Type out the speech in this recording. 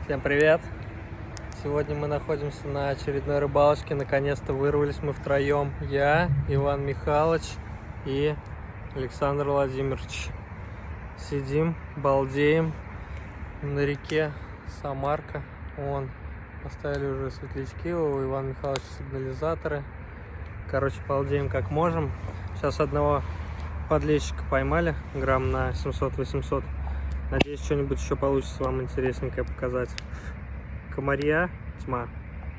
Всем привет! Сегодня мы находимся на очередной рыбалочке. Наконец-то вырвались мы втроем. Я, Иван Михайлович и Александр Владимирович. Сидим, балдеем на реке Самарка. Вон, поставили уже светлячки, у Ивана Михайловича сигнализаторы. Короче, балдеем как можем. Сейчас одного подлещика поймали, грамм на 700-800. Надеюсь, что-нибудь еще получится вам интересненькое показать. Комарья тьма.